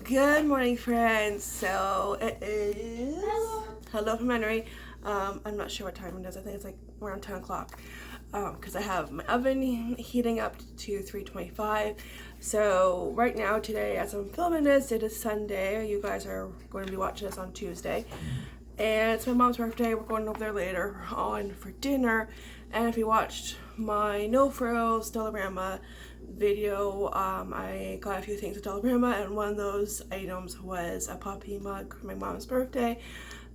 Good morning, friends. So it is hello from Henry. I'm not sure what time it is. I think it's like around 10 o'clock because I have my oven heating up to 325. So right now, today, as I'm filming this, it is Sunday. You guys are going to be watching this on Tuesday, and it's my mom's birthday. We're going over there later on for dinner. And if you watched my no frills Dollarama video, I got a few things at Dollarama, and one of those items was a poppy mug for my mom's birthday.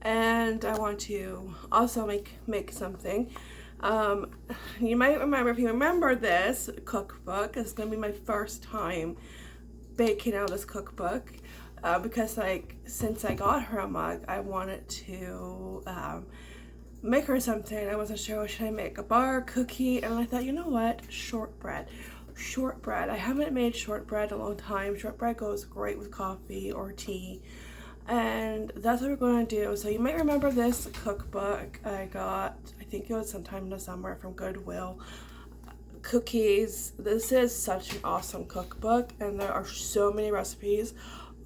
And I want to also make something. You might remember, if you remember this cookbook, it's going to be my first time baking out this cookbook. Because since I got her a mug, I wanted to make her something. I wasn't sure, should I make a bar, cookie, and I thought, you know what, shortbread. I haven't made shortbread in a long time. Shortbread goes great with coffee or tea, and that's what we're going to do. So you might remember this cookbook I got, I think it was sometime in the summer, from Goodwill. Cookies. This is such an awesome cookbook, and there are so many recipes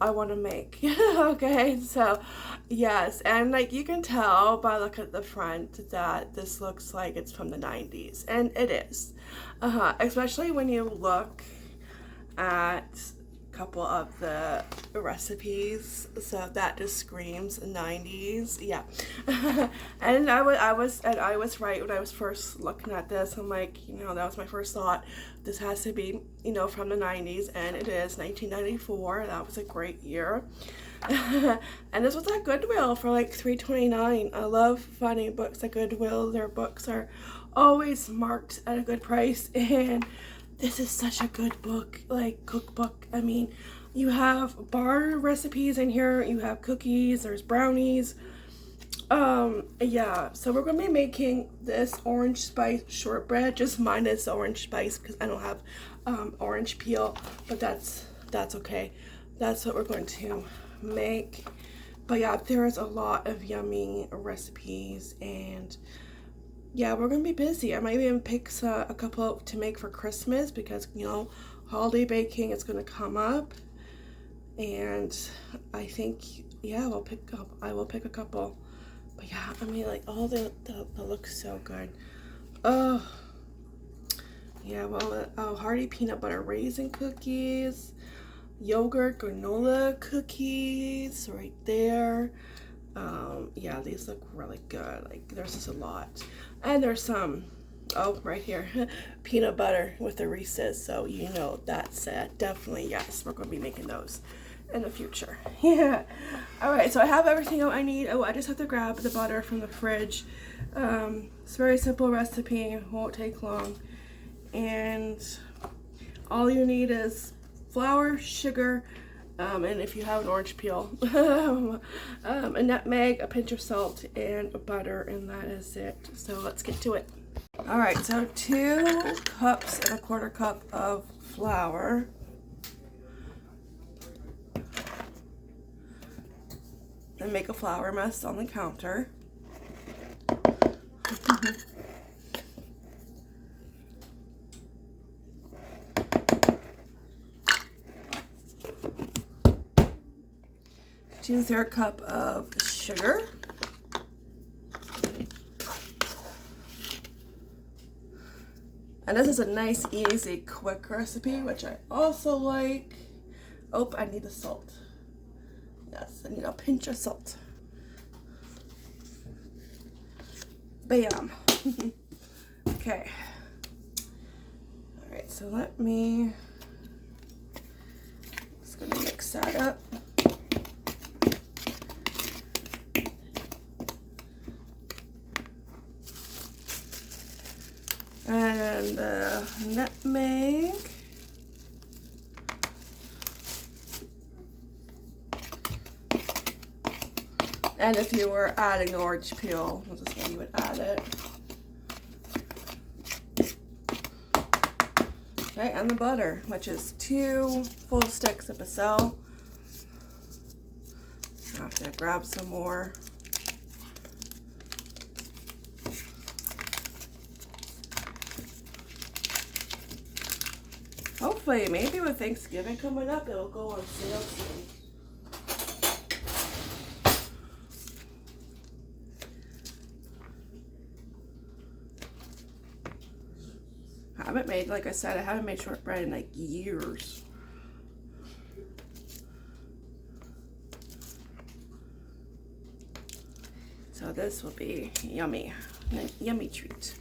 I want to make. Okay, so yes, and like you can tell by looking at the front that this looks like it's from the 90s, and it is. Especially when you look at a couple of the recipes, so that just screams 90s. Yeah. And I was right when I was first looking at this. I'm like, you know, that was my first thought. This has to be, you know, from the 90s, and it is 1994. That was a great year. And this was at Goodwill for like $3.29. I love finding books at Goodwill. Their books are always marked at a good price, and this is such a good book, like cookbook. I mean, you have bar recipes in here, you have cookies, there's brownies. Yeah, so we're gonna be making this orange spice shortbread, just minus orange spice because I don't have orange peel, but that's okay. That's what we're going to make. But yeah, there's a lot of yummy recipes, and yeah, we're gonna be busy. I might even pick a couple to make for Christmas because, you know, holiday baking is gonna come up, and I think, yeah, I will pick a couple. But yeah, I mean, like, all the looks so good. Oh yeah, well, hearty peanut butter raisin cookies, yogurt granola cookies right there. Yeah, these look really good. Like, there's just a lot, and there's some, oh, right here, peanut butter with the Reese's, so you know that's definitely, yes, we're going to be making those in the future. Yeah. All right, so I have everything I need. Oh, I just have to grab the butter from the fridge. It's a very simple recipe, won't take long, and all you need is flour, sugar, and if you have an orange peel, a nutmeg, a pinch of salt, and butter, and that is it. So let's get to it. All right, so 2 cups and a quarter cup of flour. And make a flour mess on the counter. Two-thirds cup of sugar. And this is a nice, easy, quick recipe, which I also like. Oh, I need the salt. Yes, I need a pinch of salt. Bam. Okay. All right, so let me, just gonna mix that up. And nutmeg. And if you were adding orange peel, this is where you would add it. Okay, and the butter, which is 2 full sticks of Basil. I have to grab some more. Hopefully, maybe with Thanksgiving coming up, it'll go on sale soon. made, like I said, I haven't made shortbread in like years. So this will be yummy, a yummy treat.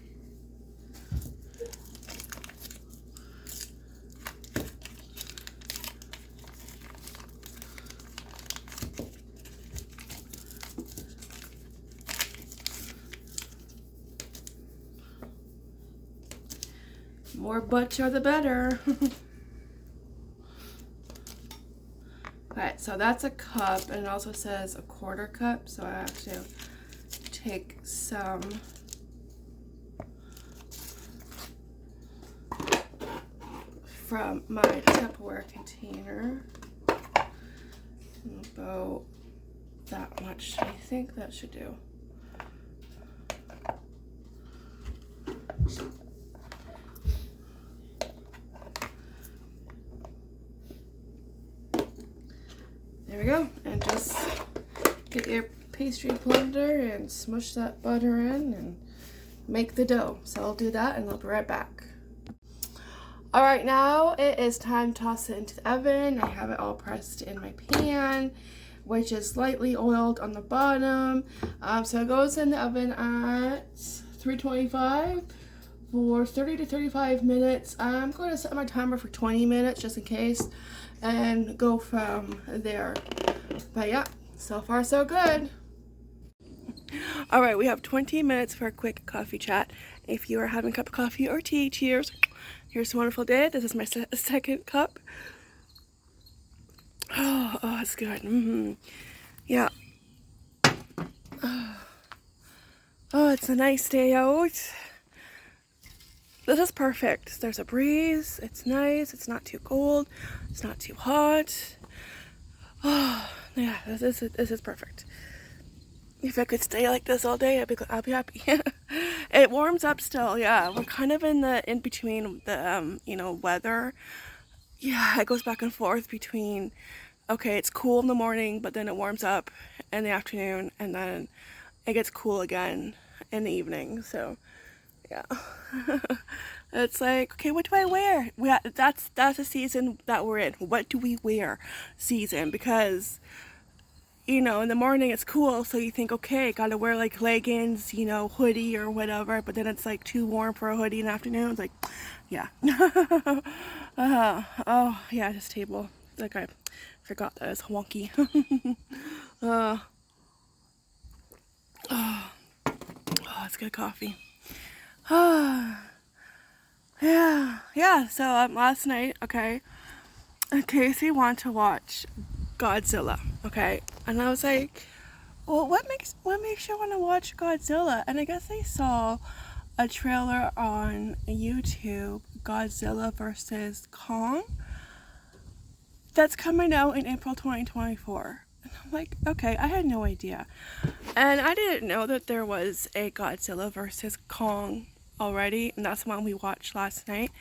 More butter the better. Okay, so that's a cup, and it also says a quarter cup, so I have to take some from my Tupperware container. About that much. I think that should do. There we go, and just get your pastry blender and smush that butter in and make the dough. So I'll do that and I'll be right back. Alright, now it is time to toss it into the oven. I have it all pressed in my pan, which is lightly oiled on the bottom. So it goes in the oven at 325 for 30 to 35 minutes. I'm going to set my timer for 20 minutes just in case and go from there. But yeah, so far so good. Alright, we have 20 minutes for a quick coffee chat. If you are having a cup of coffee or tea, cheers. Here's a wonderful day. This is my second cup. Oh, it's good. Yeah. Oh, it's a nice day out. This is perfect. There's a breeze. It's nice. It's not too cold. It's not too hot. Oh, yeah, this is perfect. If I could stay like this all day, I'll be happy. It warms up still, yeah. We're kind of in between the weather. Yeah, it goes back and forth between, okay, it's cool in the morning, but then it warms up in the afternoon, and then it gets cool again in the evening. So, yeah. It's like, okay, what do I wear? That's the season that we're in. What do we wear season? Because, in the morning it's cool, so you think, okay, gotta wear like leggings, hoodie or whatever, but then it's like too warm for a hoodie in the afternoon. It's like, yeah. Oh, yeah, this table. Like, I forgot that it's wonky. Oh, it's good coffee. Yeah, so last night, okay, Casey wanted to watch Godzilla, okay, and I was like, well, what makes you want to watch Godzilla? And I guess I saw a trailer on YouTube, Godzilla versus Kong, that's coming out in April 2024. And I'm like, okay, I had no idea. And I didn't know that there was a Godzilla versus Kong already, and that's the one we watched last night.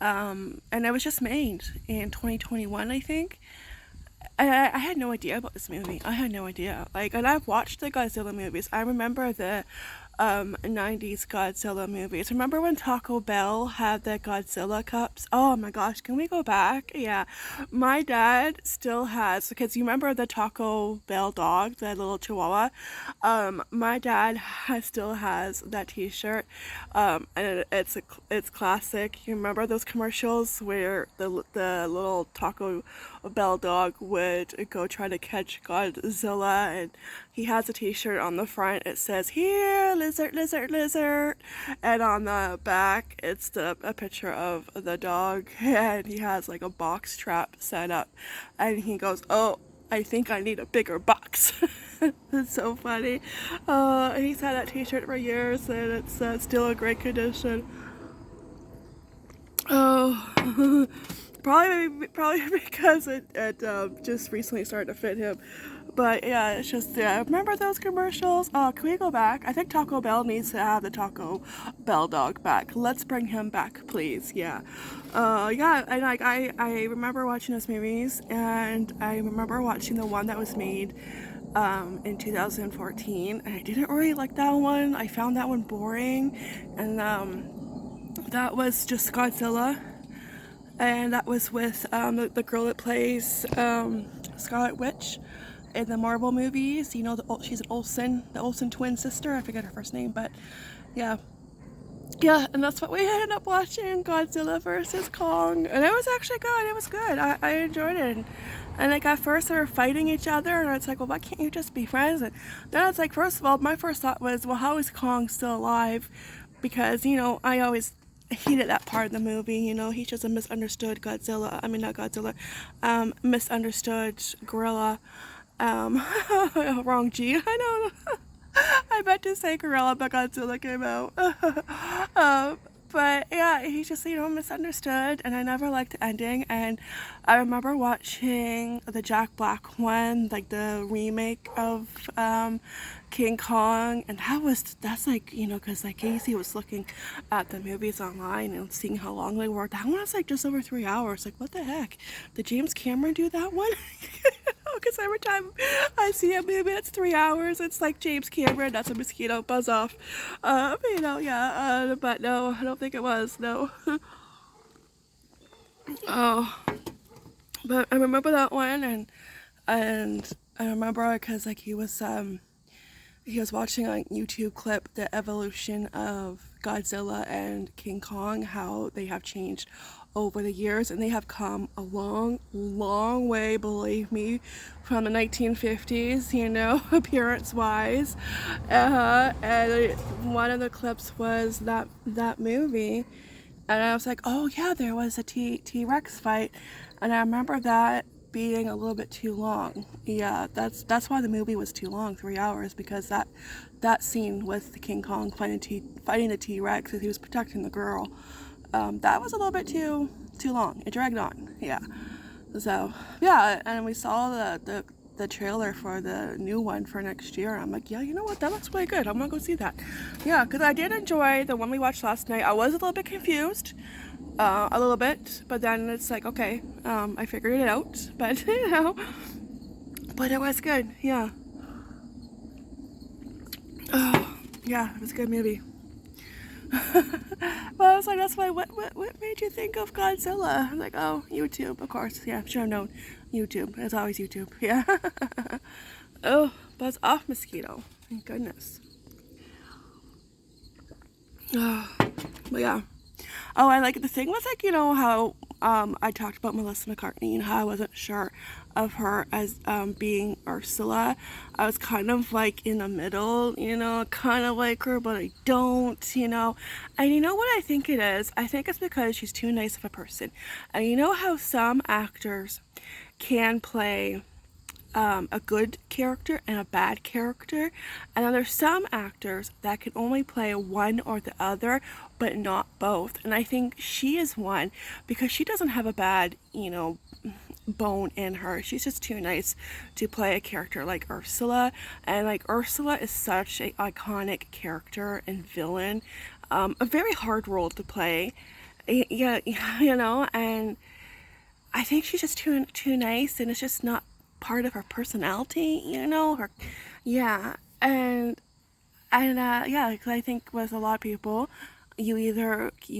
And it was just made in 2021, I think. I had no idea about this movie. I had no idea. Like, and I've watched the Godzilla movies. I remember the 90s Godzilla movies. Remember when Taco Bell had the Godzilla cups? Oh my gosh, can we go back? Yeah. My dad still has, because you remember the Taco Bell dog, the little chihuahua? My dad still has that t-shirt. And it's classic. You remember those commercials where the little Taco Bell dog would go try to catch Godzilla, and he has a t-shirt on the front. It says, "Here, lizard, lizard, lizard," and on the back it's a picture of the dog, and he has like a box trap set up, and he goes, "Oh, I think I need a bigger box." It's so funny. He's had that t-shirt for years, and it's still in great condition. Oh. Probably because it just recently started to fit him. But yeah, it's just, remember those commercials? Oh, can we go back? I think Taco Bell needs to have the Taco Bell dog back. Let's bring him back, please. Yeah. Yeah, and like I remember watching those movies, and I remember watching the one that was made in 2014, and I didn't really like that one. I found that one boring, and that was just Godzilla, and that was with the girl that plays Scarlet Witch in the Marvel movies. You know, she's an the Olsen twin sister. I forget her first name, but yeah. Yeah, and that's what we ended up watching, Godzilla versus Kong, and it was actually good. It was good. I enjoyed it. And like at first they were fighting each other, and it's like, well, why can't you just be friends? And then it's like, first of all, my first thought was, well, how is Kong still alive? Because, you know, I always hated that part of the movie. You know, he's just a misunderstood Godzilla. I mean, not Godzilla, misunderstood gorilla. Wrong G. I know. I meant to say gorilla, but Godzilla came out. But yeah, he's just, you know, misunderstood, and I never liked the ending. And I remember watching the Jack Black one, like the remake of King Kong, and that's like, you know, because like Casey was looking at the movies online and seeing how long they were. That one was like just over 3 hours. Like, what the heck? Did James Cameron do that one? Because every time I see a movie that's 3 hours, it's like James Cameron. That's a mosquito. Buzz off. You know, yeah. But no, I don't think it was. No. Oh, but I remember that one, and I remember because like he was watching a YouTube clip, the evolution of Godzilla and King Kong, how they have changed over the years, and they have come a long way, believe me, from the 1950s, you know, appearance wise. And one of the clips was that movie, and I was like, oh yeah, there was a T-Rex fight, and I remember that being a little bit too long. Yeah, that's why the movie was too long, 3 hours, because that scene with the King Kong fighting the T-Rex as he was protecting the girl, that was a little bit too long. It dragged on. Yeah. So yeah, and we saw the trailer for the new one for next year. I'm like, yeah, you know what? That looks really good. I'm gonna go see that. Yeah, because I did enjoy the one we watched last night. I was a little bit confused. A little bit, but then it's like, okay, I figured it out, but you know, but it was good. Yeah. Oh, yeah, it was a good movie. Well, I was like, that's why, what made you think of Godzilla? I'm like, oh, YouTube, of course. Yeah, sure, no, YouTube. It's always YouTube. Yeah. Oh, buzz off, mosquito. Thank goodness. Oh, but yeah. Oh, I like, the thing was like, you know, how I talked about Melissa McCartney and how I wasn't sure of her as being Ursula. I was kind of like in the middle, you know, kind of like her, but I don't, you know. And you know what I think it is? I think it's because she's too nice of a person. And you know how some actors can play a good character and a bad character, and then there's some actors that can only play one or the other, but not both. And I think she is one, because she doesn't have a bad, you know, bone in her. She's just too nice to play a character like Ursula, and like Ursula is such an iconic character and villain, a very hard role to play. Yeah, you know, and I think she's just too nice, and it's just not part of her personality, you know, her, yeah, and yeah, because I think with a lot of people, you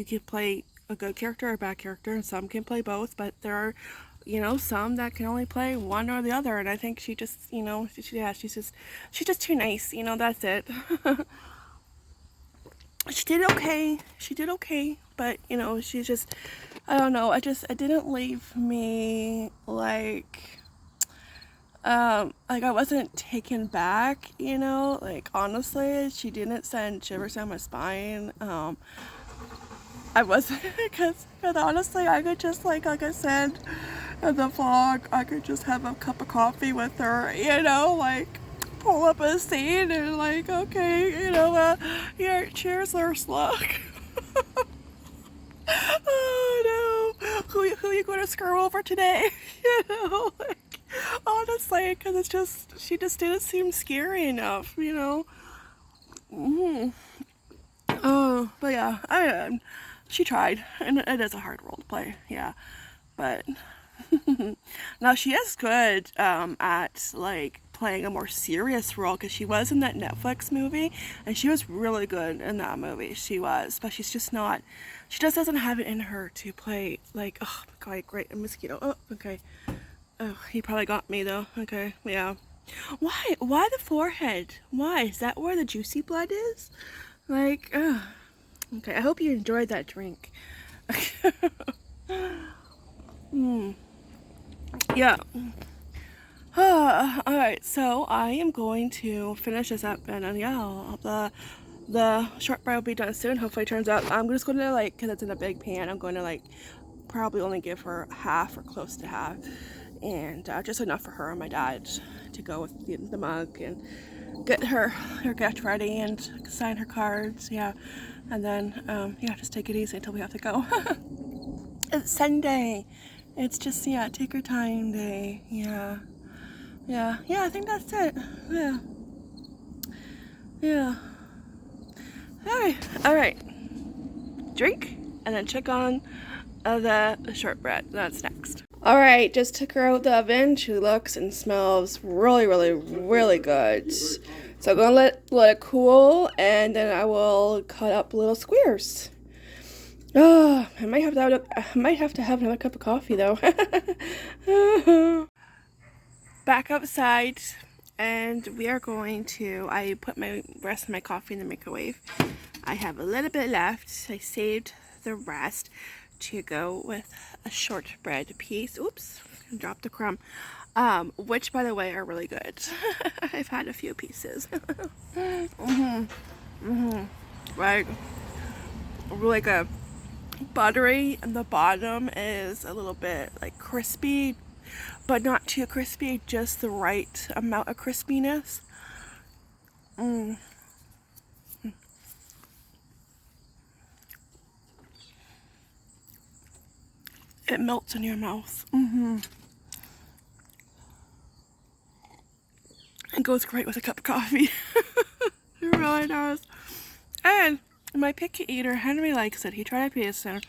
can play a good character or a bad character, and some can play both, but there are, you know, some that can only play one or the other, and I think she just, you know, she's just too nice, you know, that's it. She did okay, but, you know, she's just, I don't know, it didn't leave me like I wasn't taken back, you know, like, honestly, she didn't send shivers down my spine. I wasn't, because honestly, I could just, like I said in the vlog, I could just have a cup of coffee with her, you know, like, pull up a scene and like, okay, you know, here, cheers, Ursula. Oh no, who you going to screw over today? You know, like, honestly, because it's just, she just didn't seem scary enough, you know. Oh, but yeah, she tried, and it is a hard role to play, yeah, but now she is good at like playing a more serious role, because she was in that Netflix movie and she was really good in that movie. She was, but she's just not, she just doesn't have it in her to play like, oh my god, great, a mosquito. Oh, okay. Oh, he probably got me though. Okay, yeah. Why the forehead? Why? Is that where the juicy blood is? Like, okay, I hope you enjoyed that drink. Yeah. Alright, so I am going to finish this up, and yeah, the shortbread will be done soon. Hopefully it turns out. I'm just going to, like, because it's in a big pan, I'm going to, like, probably only give her half or close to half, and just enough for her and my dad to go with the mug and get her gift ready and sign her cards. Yeah, and then yeah, just take it easy until we have to go. It's Sunday. It's just, yeah, take your time day. Yeah, I think that's it. Yeah. All right. Drink and then check on the shortbread. That's next. All right, just took her out of the oven. She looks and smells really, really, really good. So I'm gonna let it cool, and then I will cut up little squares. Oh, I might have to have another cup of coffee though. Back outside, and we are going to. I put my rest of my coffee in the microwave. I have a little bit left. I saved the rest to go with a shortbread piece. Oops, dropped a crumb. Which, by the way, are really good. I've had a few pieces. Right, really good. Buttery, and the bottom is a little bit like crispy, but not too crispy, just the right amount of crispiness. It melts in your mouth. It goes great with a cup of coffee. It really does. And my picky eater, Henry, likes it. He tried a piece, and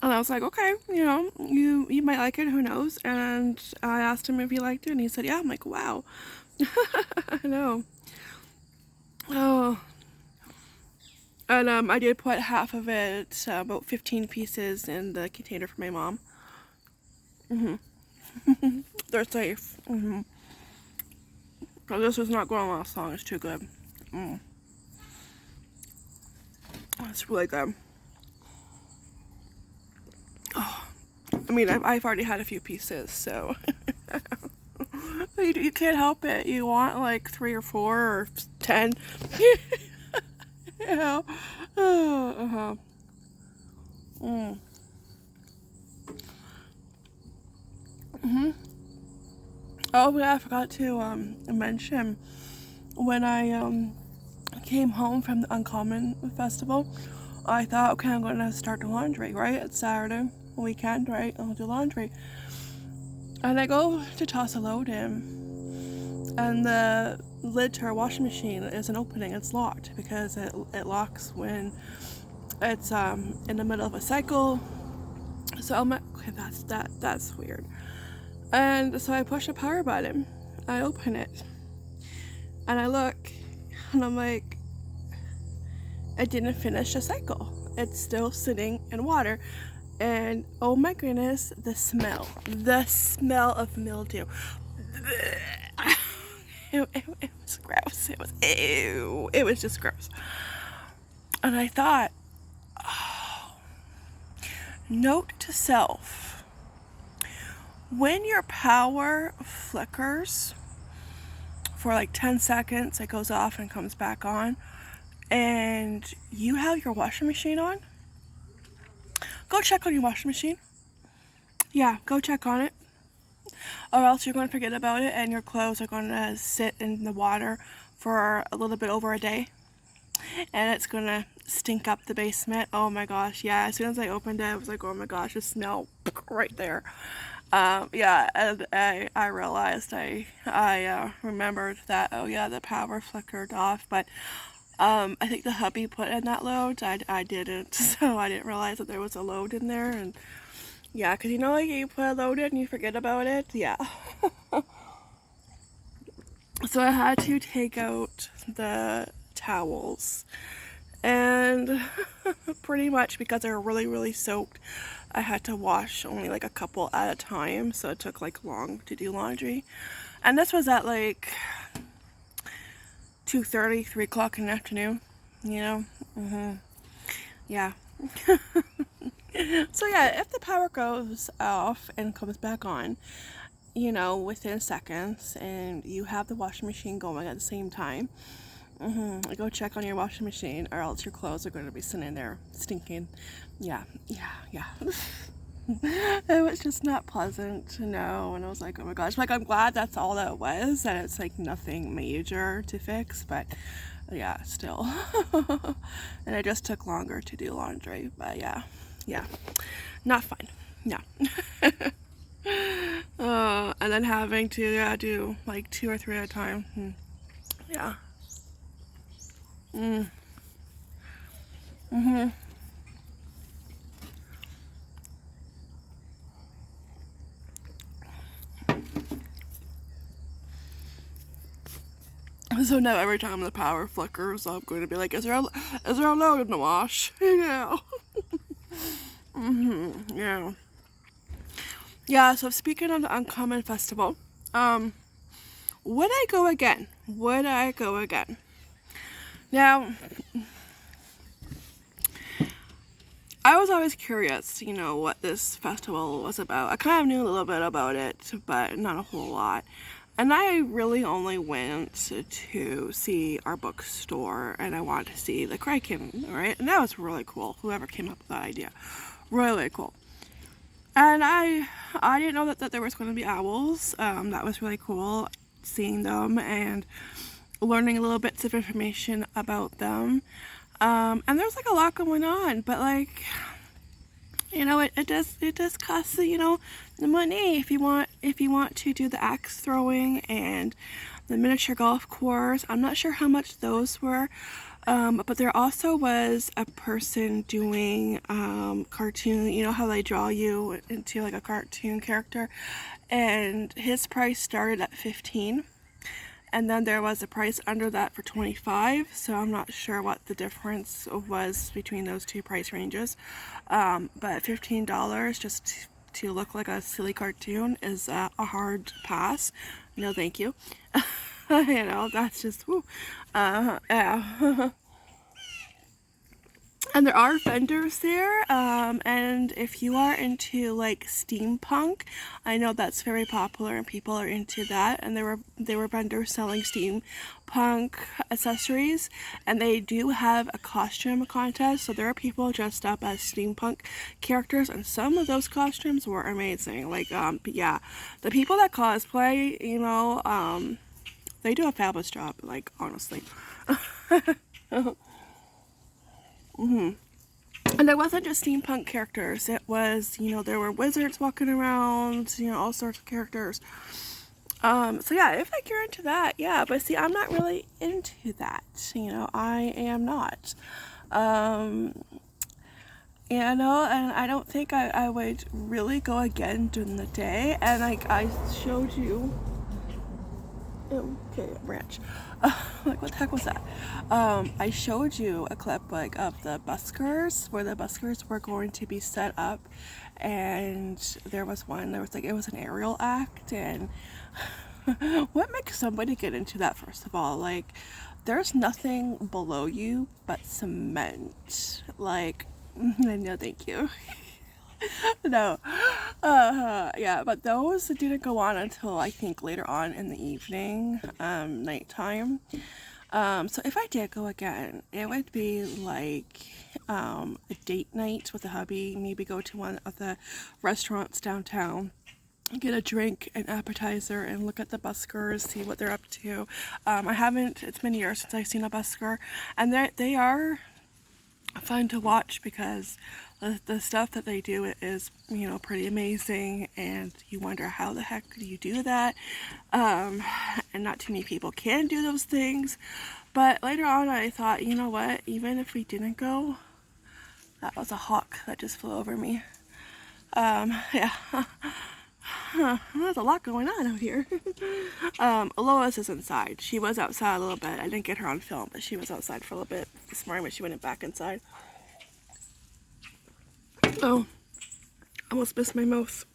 I was like, okay, you know, you might like it, who knows? And I asked him if he liked it, and he said, yeah. I'm like, wow. I know. Oh. And I did put half of it, about 15 pieces, in the container for my mom. They're safe. So this is not going to last long. It's too good. It's really good. Oh, I mean, I've already had a few pieces, so you can't help it. You want like 3 or 4 or 10. You know. Oh yeah, I forgot to mention, when I came home from the Uncommon Festival, I thought, okay, I'm going to start the laundry, right? It's Saturday weekend, right? I'll do laundry. And I go to toss a load in, and the lid to our washing machine isn't opening. It's locked because it locks when it's in the middle of a cycle. So I'm like, okay, that's weird. And so I push the power button, I open it, and I look, and I'm like, I didn't finish the cycle. It's still sitting in water. And oh my goodness, the smell of mildew. It was gross. It was just gross. And I thought, oh, note to self, when your power flickers for like 10 seconds, it goes off and comes back on, and you have your washing machine on, go check on your washing machine. Yeah, go check on it. Or else you're going to forget about it, and your clothes are going to sit in the water for a little bit over a day. And it's going to stink up the basement. Oh my gosh, yeah. As soon as I opened it, I was like, oh my gosh, the smell right there. Yeah, and I realized, I remembered that, oh yeah, the power flickered off. But I think the hubby put in that load. I didn't, so I didn't realize that there was a load in there. And yeah, because you know, like, you put a load in and you forget about it. Yeah. So I had to take out the towels, and pretty much because they were really soaked, I had to wash only like a couple at a time, so it took like long to do laundry. And this was at like 2:30, 3 o'clock in the afternoon, you know. Yeah. So yeah, if the power goes off and comes back on, you know, within seconds, and you have the washing machine going at the same time, go check on your washing machine, or else your clothes are going to be sitting there stinking. Yeah. It was just not pleasant to know, and I was like, oh my gosh, like I'm glad that's all that was, and it's like nothing major to fix, but yeah, still. And it just took longer to do laundry, but yeah, not fun. No. And then having to do like 2 or 3 at a time. Yeah. So now every time the power flickers, I'm going to be like, is there a load in the wash? Yeah. Yeah. Yeah, so speaking of the Uncommon Festival, would I go again? Would I go again? Now, I was always curious, you know, what this festival was about. I kind of knew a little bit about it, but not a whole lot. And I really only went to see our bookstore, and I wanted to see the Kraken, right? And that was really cool. Whoever came up with that idea, really cool. And I didn't know that there was going to be owls. That was really cool, seeing them and learning a little bits of information about them. And there's like a lot going on, but like, you know, it does cost, you know, the money if you want to do the axe throwing and the miniature golf course. I'm not sure how much those were, but there also was a person doing cartoon, you know how they draw you into like a cartoon character, and his price started at $15. And then there was a price under that for $25, so I'm not sure what the difference was between those two price ranges. But $15 just to look like a silly cartoon is a hard pass. No, thank you. You know, that's just, woo. Yeah. And there are vendors there, and if you are into like steampunk, I know that's very popular and people are into that, and there were vendors selling steampunk accessories, and they do have a costume contest, so there are people dressed up as steampunk characters, and some of those costumes were amazing. Like, yeah, the people that cosplay, you know, they do a fabulous job, like, honestly. And it wasn't just steampunk characters, it was, you know, there were wizards walking around, you know, all sorts of characters. So yeah, if like you're into that, yeah, but see, I'm not really into that, you know, I am not. You know, and I don't think I would really go again during the day, and like I showed you, okay, ranch. Like, what the heck was that? I showed you a clip like of the Buskers, where the Buskers were going to be set up, and there was like, it was an aerial act, and what makes somebody get into that, first of all? Like, there's nothing below you but cement. Like, no thank you. No. Yeah, but those didn't go on until I think later on in the evening, nighttime. So if I did go again, it would be like a date night with a hubby, maybe go to one of the restaurants downtown, get a drink, an appetizer, and look at the buskers, see what they're up to. It's been years since I've seen a busker, and they are fun to watch because the stuff that they do is, you know, pretty amazing, and you wonder how the heck do you do that, and not too many people can do those things. But later on I thought, you know what, even if we didn't go, that was a hawk that just flew over me. Yeah. there's a lot going on out here. Lois is inside. She was outside a little bit. I didn't get her on film, but she was outside for a little bit this morning, but she went back inside. Oh, almost missed my mouth.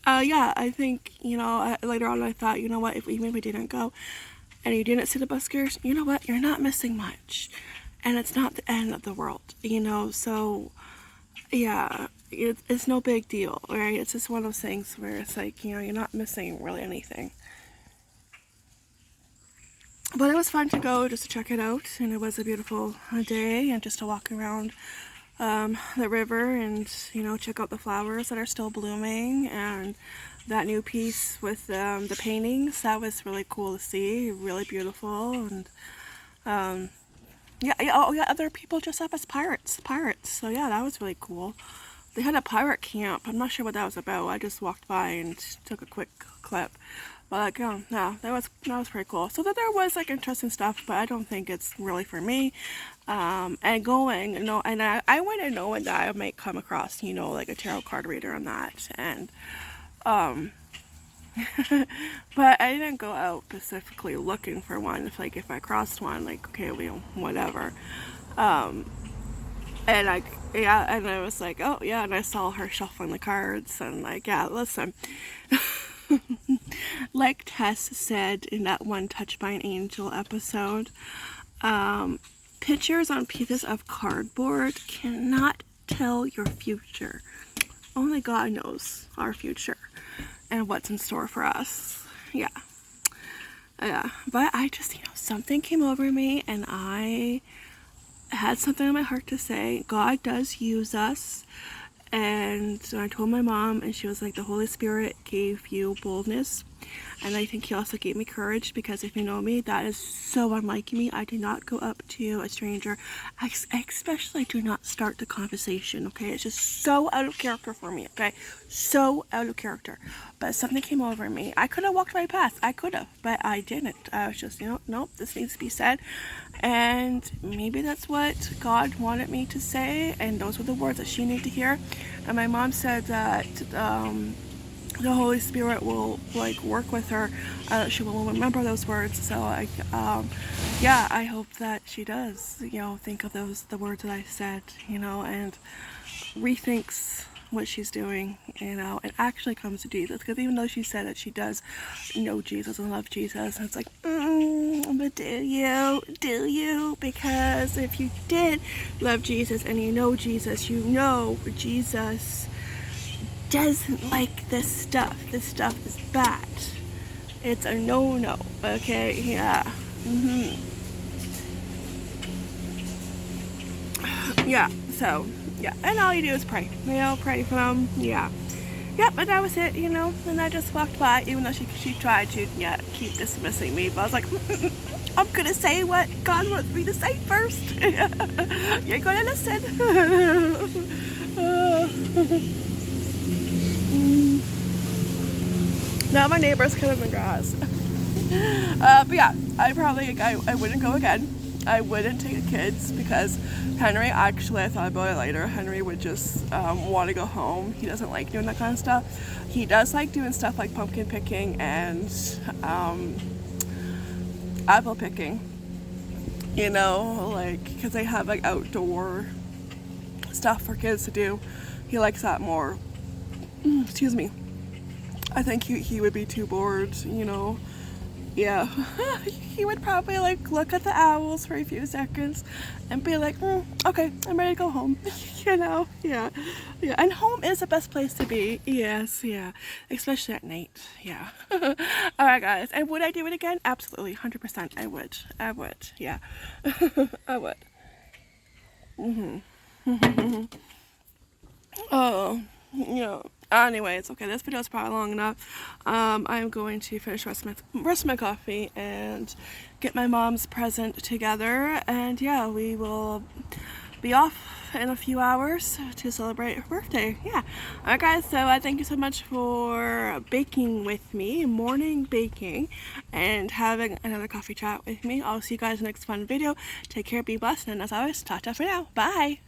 Yeah, I think, you know, later on I thought, you know what, even if we didn't go and you didn't see the Buskers, you know what, you're not missing much. And it's not the end of the world, you know, so, yeah, it's no big deal, right? It's just one of those things where it's like, you know, you're not missing really anything. But it was fun to go just to check it out, and it was a beautiful day, and just to walk around the river and, you know, check out the flowers that are still blooming, and that new piece with the paintings. That was really cool to see, really beautiful. And yeah, other people dressed up as pirates, so yeah, that was really cool. They had a pirate camp. I'm not sure what that was about. I just walked by and took a quick clip. But like, yeah, that was pretty cool. So that there was like interesting stuff, but I don't think it's really for me. And going, you know, and I went in knowing that I might come across, you know, like a tarot card reader on that, and but I didn't go out specifically looking for one. If I crossed one, like, okay, well, whatever. And I was like, oh yeah, and I saw her shuffling the cards, and like, yeah, listen. Like Tess said in that one Touched by an Angel episode, pictures on pieces of cardboard cannot tell your future. Only God knows our future and what's in store for us. Yeah. But I just, you know, something came over me, and I had something in my heart to say. God does use us. And I told my mom, and she was like, the Holy Spirit gave you boldness, and I think he also gave me courage, because if you know me, that is so unlike me. I do not go up to a stranger. I especially do not start the conversation, okay? It's just so out of character for me, okay? So out of character. But something came over me. I could have walked right past. I could have, but I didn't. I was just, you know, nope, this needs to be said. And maybe that's what God wanted me to say, and those were the words that she needed to hear. And my mom said that the Holy Spirit will like work with her. She will remember those words. So yeah, I hope that she does, you know, think of the words that I said, you know, and rethinks what she's doing, you know, and actually comes to Jesus. Because even though she said that she does know Jesus and love Jesus, it's like, but do you? Because if you did love Jesus and you know Jesus, you know Jesus doesn't like this stuff. This stuff is bad. It's a no-no, okay? Yeah. Yeah, so, yeah, and all you do is pray. You know, pray for them, yeah. Yeah, but that was it, you know, and I just walked by, even though she tried to, yeah, keep dismissing me, but I was like, I'm gonna say what God wants me to say first. You're gonna listen. Now my neighbor's cutting the grass. But yeah, I wouldn't go again. I wouldn't take the kids, because Henry, actually, I thought about it later, Henry would just want to go home. He doesn't like doing that kind of stuff. He does like doing stuff like pumpkin picking and apple picking, you know, like, because they have like outdoor stuff for kids to do. He likes that more. Excuse me. I think he would be too bored, you know. Yeah, he would probably like look at the owls for a few seconds and be like, okay, I'm ready to go home. You know, yeah. And home is the best place to be. Yes, yeah, especially at night. Yeah. All right, guys. And would I do it again? Absolutely, 100%. I would. Yeah, I would. Oh, yeah. Anyways, okay, this video is probably long enough. I'm going to finish the rest of my coffee and get my mom's present together, and yeah, we will be off in a few hours to celebrate her birthday. Yeah. Alright, guys, so I thank you so much for baking with me, morning baking, and having another coffee chat with me. I'll see you guys in the next fun video. Take care, be blessed, and as always, ta-ta for now. Bye!